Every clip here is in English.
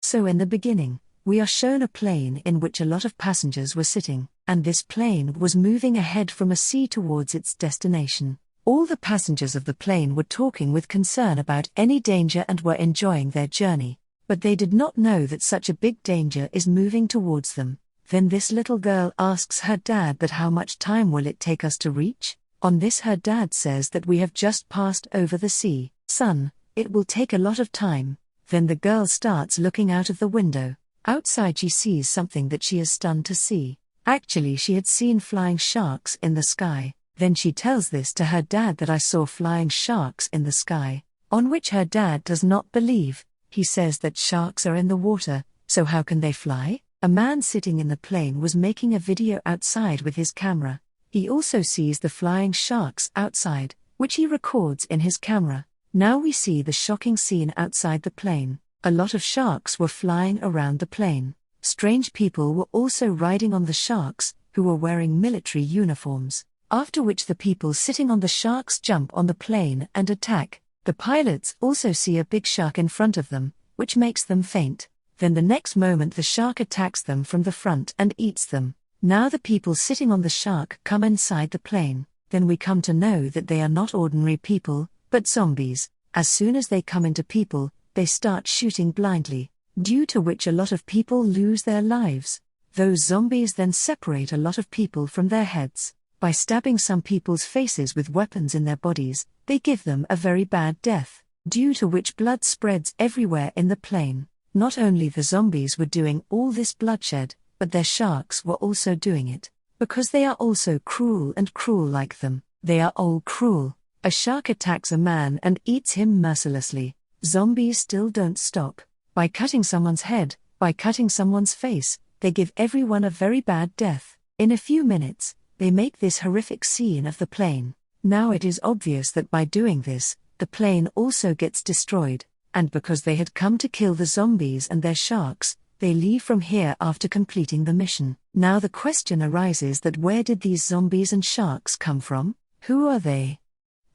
So in the beginning, we are shown a plane in which a lot of passengers were sitting, and this plane was moving ahead from a sea towards its destination. All the passengers of the plane were talking with concern about any danger and were enjoying their journey, but they did not know that such a big danger is moving towards them. Then this little girl asks her dad that how much time will it take us to reach? On this her dad says that we have just passed over the sea. Son, it will take a lot of time. Then the girl starts looking out of the window. Outside she sees something that she is stunned to see. Actually she had seen flying sharks in the sky. Then she tells this to her dad that I saw flying sharks in the sky. On which her dad does not believe. He says that sharks are in the water, so how can they fly? A man sitting in the plane was making a video outside with his camera. He also sees the flying sharks outside, which he records in his camera. Now we see the shocking scene outside the plane. A lot of sharks were flying around the plane. Strange people were also riding on the sharks, who were wearing military uniforms. After which the people sitting on the sharks jump on the plane and attack. The pilots also see a big shark in front of them, which makes them faint. Then the next moment the shark attacks them from the front and eats them. Now the people sitting on the shark come inside the plane. Then we come to know that they are not ordinary people, but zombies. As soon as they come into people, they start shooting blindly, due to which a lot of people lose their lives. Those zombies then separate a lot of people from their heads. By stabbing some people's faces with weapons in their bodies, they give them a very bad death, due to which blood spreads everywhere in the plane. Not only the zombies were doing all this bloodshed, but their sharks were also doing it. Because they are also cruel and cruel like them. They are all cruel. A shark attacks a man and eats him mercilessly. Zombies still don't stop. By cutting someone's head, by cutting someone's face, they give everyone a very bad death. In a few minutes, they make this horrific scene of the plane. Now it is obvious that by doing this, the plane also gets destroyed. And because they had come to kill the zombies and their sharks, they leave from here after completing the mission. Now the question arises that where did these zombies and sharks come from? Who are they?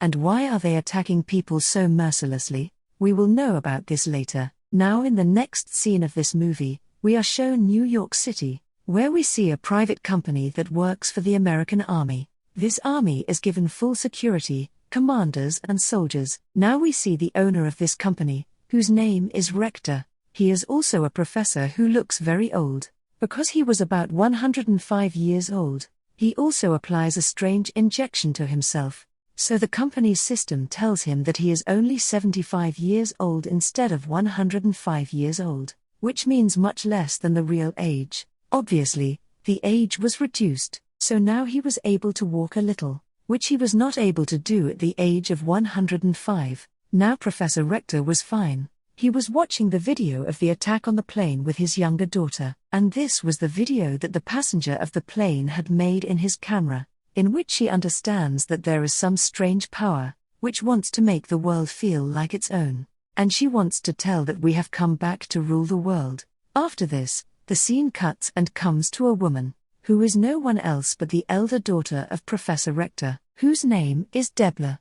And why are they attacking people so mercilessly? We will know about this later. Now in the next scene of this movie, we are shown New York City, where we see a private company that works for the American Army. This army is given full security, commanders and soldiers. Now we see the owner of this company, whose name is Rector. He is also a professor who looks very old. Because he was about 105 years old, he also applies a strange injection to himself. So the company's system tells him that he is only 75 years old instead of 105 years old, which means much less than the real age. Obviously, the age was reduced, so now he was able to walk a little, which he was not able to do at the age of 105. Now Professor Rector was fine. He was watching the video of the attack on the plane with his younger daughter, and this was the video that the passenger of the plane had made in his camera, in which she understands that there is some strange power, which wants to make the world feel like its own, and she wants to tell that we have come back to rule the world. After this, the scene cuts and comes to a woman, who is no one else but the elder daughter of Professor Rector, whose name is Debla.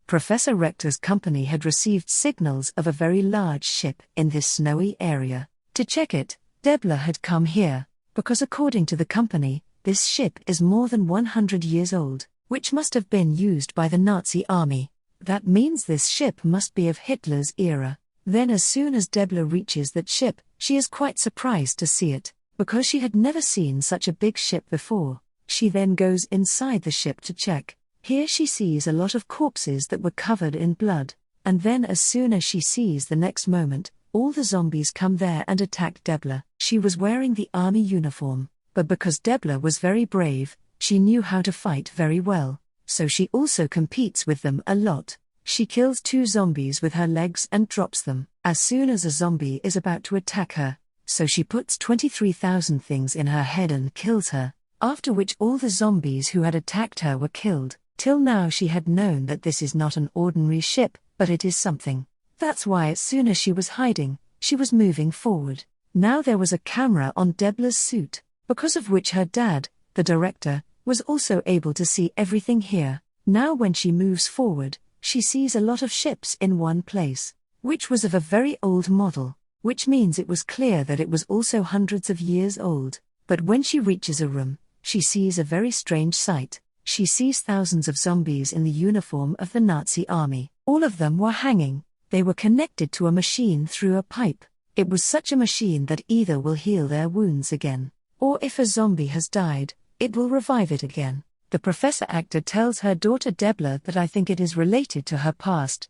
Professor Rector's company had received signals of a very large ship in this snowy area. To check it, Debla had come here, because according to the company, this ship is more than 100 years old, which must have been used by the Nazi army. That means this ship must be of Hitler's era. Then as soon as Debla reaches that ship, she is quite surprised to see it, because she had never seen such a big ship before. She then goes inside the ship to check. Here she sees a lot of corpses that were covered in blood, and then as soon as she sees the next moment, all the zombies come there and attack Debla. She was wearing the army uniform, but because Debla was very brave, she knew how to fight very well, so she also competes with them a lot. She kills 2 zombies with her legs and drops them, as soon as a zombie is about to attack her, so she puts 23,000 things in her head and kills her, after which all the zombies who had attacked her were killed. Till now she had known that this is not an ordinary ship, but it is something. That's why as soon as she was hiding, she was moving forward. Now there was a camera on Debla's suit, because of which her dad, the director, was also able to see everything here. Now when she moves forward, she sees a lot of ships in one place, which was of a very old model. which means it was clear that it was also hundreds of years old. But when she reaches a room, she sees a very strange sight. She sees thousands of zombies in the uniform of the Nazi army. All of them were hanging. They were connected to a machine through a pipe. It was such a machine that either will heal their wounds again, or if a zombie has died, it will revive it again. The professor actor tells her daughter Debla that I think it is related to her past.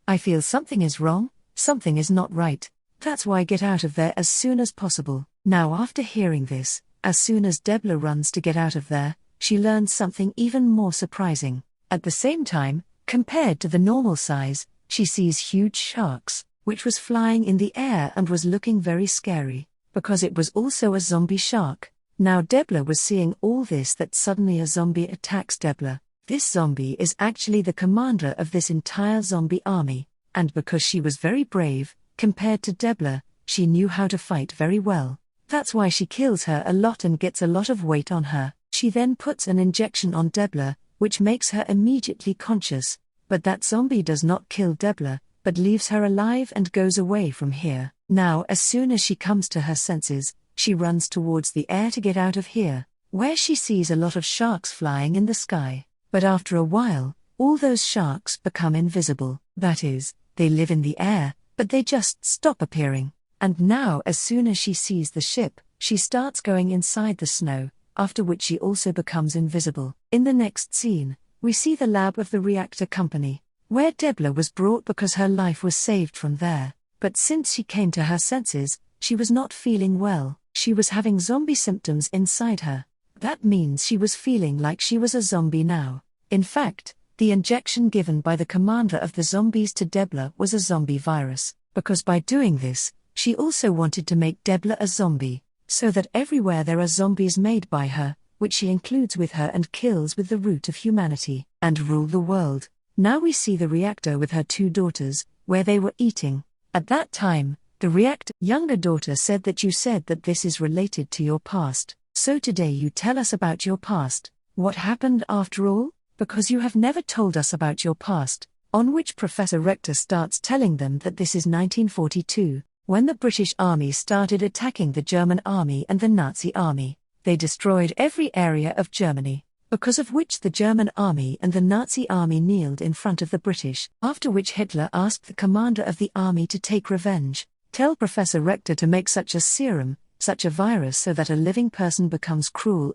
I feel something is wrong, something is not right. That's why get out of there as soon as possible. Now after hearing this, as soon as Debla runs to get out of there, she learns something even more surprising. At the same time, compared to the normal size, she sees huge sharks, which was flying in the air and was looking very scary, because it was also a zombie shark. Now Debla was seeing all this that suddenly a zombie attacks Debla. This zombie is actually the commander of this entire zombie army, and because she was very brave, compared to Debla, she knew how to fight very well. That's why she kills her a lot and gets a lot of weight on her. She then puts an injection on Debla, which makes her immediately conscious, but that zombie does not kill Debla, but leaves her alive and goes away from here. Now as soon as she comes to her senses, she runs towards the air to get out of here, where she sees a lot of sharks flying in the sky. But after a while, all those sharks become invisible. That is, they live in the air, but they just stop appearing. And now as soon as she sees the ship, she starts going inside the snow, after which she also becomes invisible. In the next scene, we see the lab of the reactor company, where Debla was brought because her life was saved from there. But since she came to her senses, she was not feeling well. She was having zombie symptoms inside her. That means she was feeling like she was a zombie now. In fact, the injection given by the commander of the zombies to Debla was a zombie virus, because by doing this, she also wanted to make Debla a zombie, so that everywhere there are zombies made by her, which she includes with her and kills with the root of humanity, and rule the world. Now we see the reactor with her two daughters, where they were eating. At that time, the reactor younger daughter said that you said that this is related to your past. So today you tell us about your past. What happened after all? Because you have never told us about your past. On which Professor Rector starts telling them that this is 1942, when the British Army started attacking the German Army and the Nazi Army. They destroyed every area of Germany, because of which the German Army and the Nazi Army kneeled in front of the British, after which Hitler asked the commander of the army to take revenge. Tell Professor Rector to make such a serum, such a virus so that a living person becomes cruel,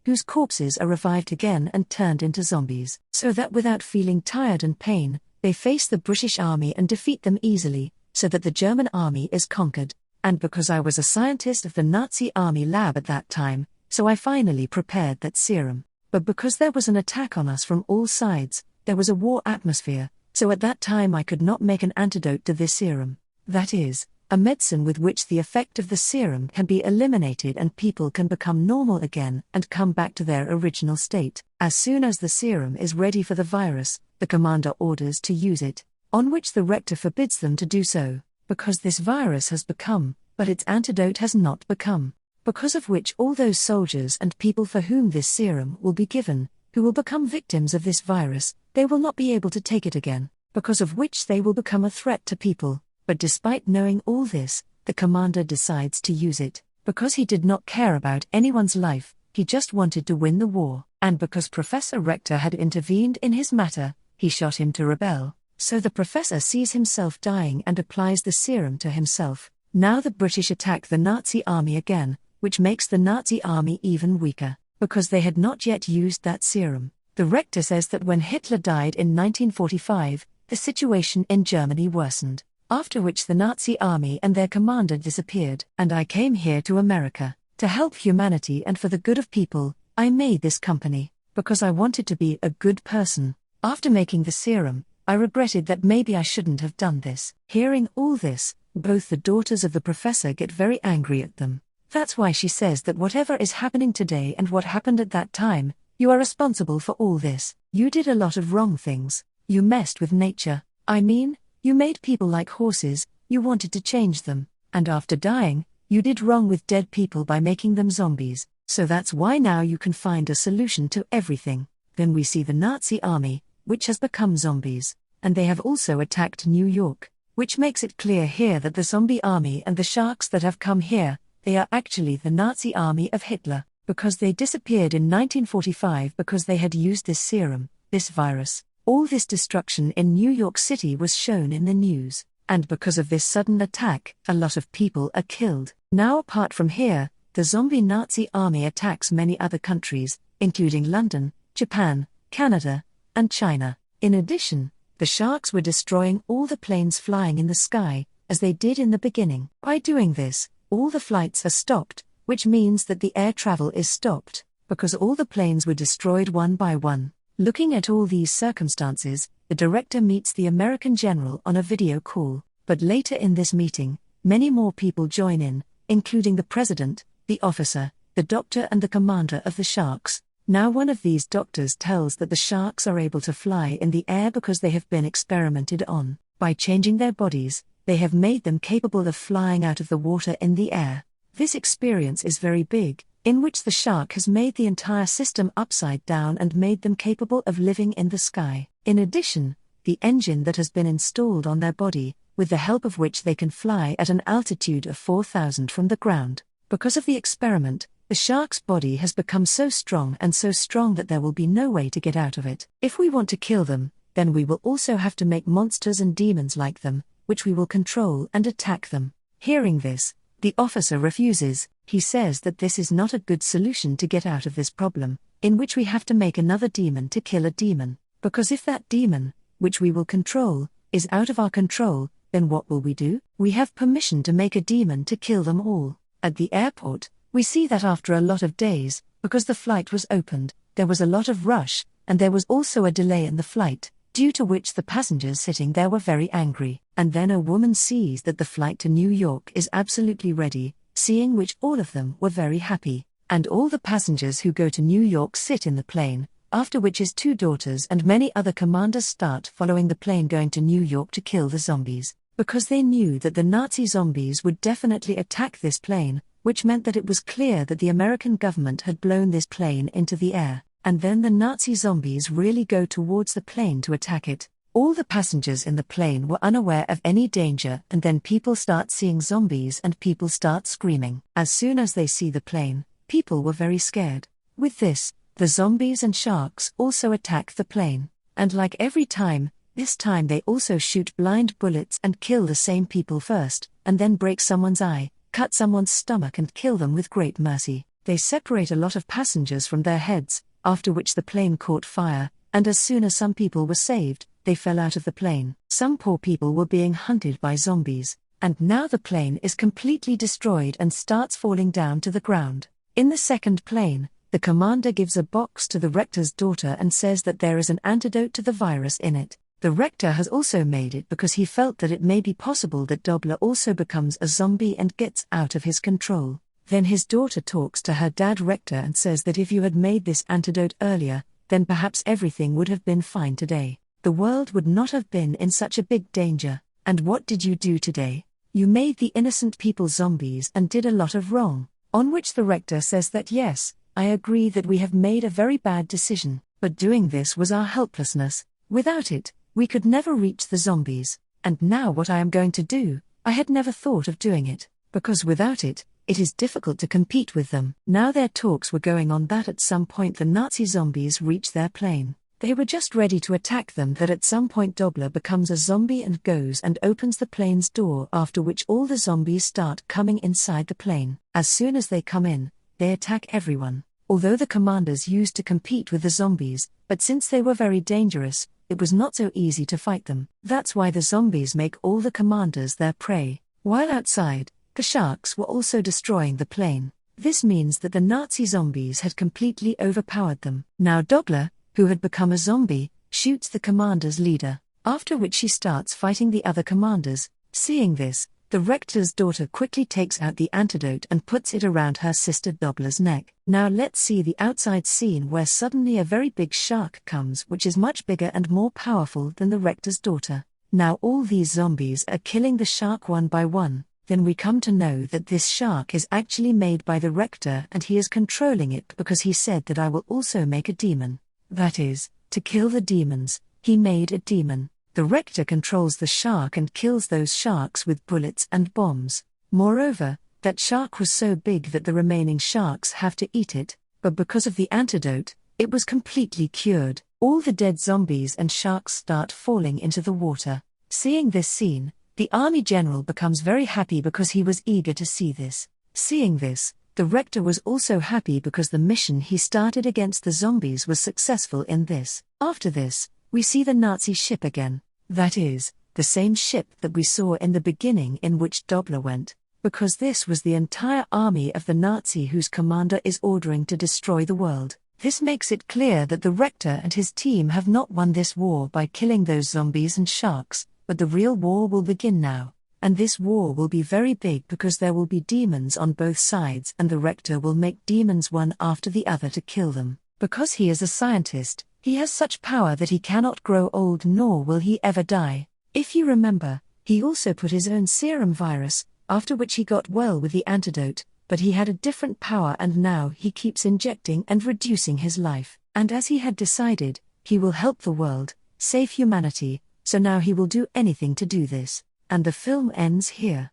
whose corpses are revived again and turned into zombies, so that without feeling tired and pain, they face the British army and defeat them easily, so that the German army is conquered. And because I was a scientist of the Nazi army lab at that time, so I finally prepared that serum. But because there was an attack on us from all sides, there was a war atmosphere, so at that time I could not make an antidote to this serum. That is, a medicine with which the effect of the serum can be eliminated and people can become normal again and come back to their original state. As soon as the serum is ready for the virus, the commander orders to use it, on which the rector forbids them to do so, because this virus has become, but its antidote has not become. Because of which all those soldiers and people for whom this serum will be given, who will become victims of this virus, they will not be able to take it again, because of which they will become a threat to people. But despite knowing all this, the commander decides to use it, because he did not care about anyone's life, he just wanted to win the war, and because Professor Rector had intervened in his matter, he shot him to rebel. So the professor sees himself dying and applies the serum to himself. Now the British attack the Nazi army again, which makes the Nazi army even weaker, because they had not yet used that serum. The rector says that when Hitler died in 1945, the situation in Germany worsened, after which the Nazi army and their commander disappeared. And I came here to America, to help humanity and for the good of people. I made this company, because I wanted to be a good person. After making the serum, I regretted that maybe I shouldn't have done this. Hearing all this, both the daughters of the professor get very angry at them. That's why she says that whatever is happening today and what happened at that time, you are responsible for all this. You did a lot of wrong things. You messed with nature. I mean, you made people like horses, you wanted to change them, and after dying, you did wrong with dead people by making them zombies, so that's why now you can find a solution to everything. Then we see the Nazi army, which has become zombies, and they have also attacked New York. which makes it clear here that the zombie army and the sharks that have come here, they are actually the Nazi army of Hitler, because they disappeared in 1945 because they had used this serum, this virus. All this destruction in New York City was shown in the news, and because of this sudden attack, a lot of people are killed. Now apart from here, the zombie Nazi army attacks many other countries, including London, Japan, Canada, and China. In addition, the sharks were destroying all the planes flying in the sky, as they did in the beginning. By doing this, all the flights are stopped, which means that the air travel is stopped, because all the planes were destroyed one by one. Looking at all these circumstances, the director meets the American general on a video call, but later in this meeting, many more people join in, including the president, the officer, the doctor and the commander of the sharks. Now one of these doctors tells that the sharks are able to fly in the air because they have been experimented on. By changing their bodies, they have made them capable of flying out of the water in the air. This experience is very big, in which the shark has made the entire system upside down and made them capable of living in the sky. In addition, the engine that has been installed on their body, with the help of which they can fly at an altitude of 4,000 from the ground. Because of the experiment, the shark's body has become so strong that there will be no way to get out of it. If we want to kill them, then we will also have to make monsters and demons like them, which we will control and attack them. Hearing this, the officer refuses. He says that this is not a good solution to get out of this problem, in which we have to make another demon to kill a demon. Because if that demon, which we will control, is out of our control, then what will we do? We have permission to make a demon to kill them all. At the airport, we see that after a lot of days, because the flight was opened, there was a lot of rush, and there was also a delay in the flight, due to which the passengers sitting there were very angry. And then a woman sees that the flight to New York is absolutely ready, seeing which all of them were very happy. And all the passengers who go to New York sit in the plane, after which his two daughters and many other commanders start following the plane going to New York to kill the zombies, because they knew that the Nazi zombies would definitely attack this plane, which meant that it was clear that the American government had blown this plane into the air, and then the Nazi zombies really go towards the plane to attack it. All the passengers in the plane were unaware of any danger, and then people start seeing zombies and people start screaming. As soon as they see the plane, people were very scared. With this, the zombies and sharks also attack the plane, and like every time, this time they also shoot blind bullets and kill the same people first, and then break someone's eye, cut someone's stomach and kill them with great mercy. They separate a lot of passengers from their heads, after which the plane caught fire, and as soon as some people were saved, they fell out of the plane. Some poor people were being hunted by zombies, and now the plane is completely destroyed and starts falling down to the ground. In the second plane, the commander gives a box to the rector's daughter and says that there is an antidote to the virus in it. The rector has also made it because he felt that it may be possible that Dobler also becomes a zombie and gets out of his control. Then his daughter talks to her dad rector and says that if you had made this antidote earlier, then perhaps everything would have been fine today. The world would not have been in such a big danger. And what did you do today? You made the innocent people zombies and did a lot of wrong. On which the rector says that yes, I agree that we have made a very bad decision, but doing this was our helplessness. Without it, we could never reach the zombies. And now what I am going to do, I had never thought of doing it, because without it, it is difficult to compete with them. Now their talks were going on that at some point the Nazi zombies reach their plane. They were just ready to attack them, that at some point Dobler becomes a zombie and goes and opens the plane's door, after which all the zombies start coming inside the plane. As soon as they come in, they attack everyone. Although the commanders used to compete with the zombies, but since they were very dangerous, it was not so easy to fight them. That's why the zombies make all the commanders their prey. While outside, the sharks were also destroying the plane. This means that the Nazi zombies had completely overpowered them. Now Dobler, who had become a zombie, shoots the commander's leader, after which she starts fighting the other commanders. Seeing this, the rector's daughter quickly takes out the antidote and puts it around her sister Dobler's neck. Now let's see the outside scene where suddenly a very big shark comes, which is much bigger and more powerful than the rector's daughter. Now all these zombies are killing the shark one by one. Then we come to know that this shark is actually made by the rector and he is controlling it because he said that I will also make a demon. That is, to kill the demons, he made a demon. The rector controls the shark and kills those sharks with bullets and bombs. Moreover, that shark was so big that the remaining sharks have to eat it, but because of the antidote, it was completely cured. All the dead zombies and sharks start falling into the water. Seeing this scene, the army general becomes very happy because he was eager to see this. Seeing this, the rector was also happy because the mission he started against the zombies was successful in this. After this, we see the Nazi ship again. That is, the same ship that we saw in the beginning in which Dobler went, because this was the entire army of the Nazi whose commander is ordering to destroy the world. This makes it clear that the rector and his team have not won this war by killing those zombies and sharks, but the real war will begin now. And this war will be very big because there will be demons on both sides and the rector will make demons one after the other to kill them. Because he is a scientist, he has such power that he cannot grow old nor will he ever die. If you remember, he also put his own serum virus, after which he got well with the antidote, but he had a different power and now he keeps injecting and reducing his life. And as he had decided, he will help the world, save humanity, so now he will do anything to do this. And the film ends here.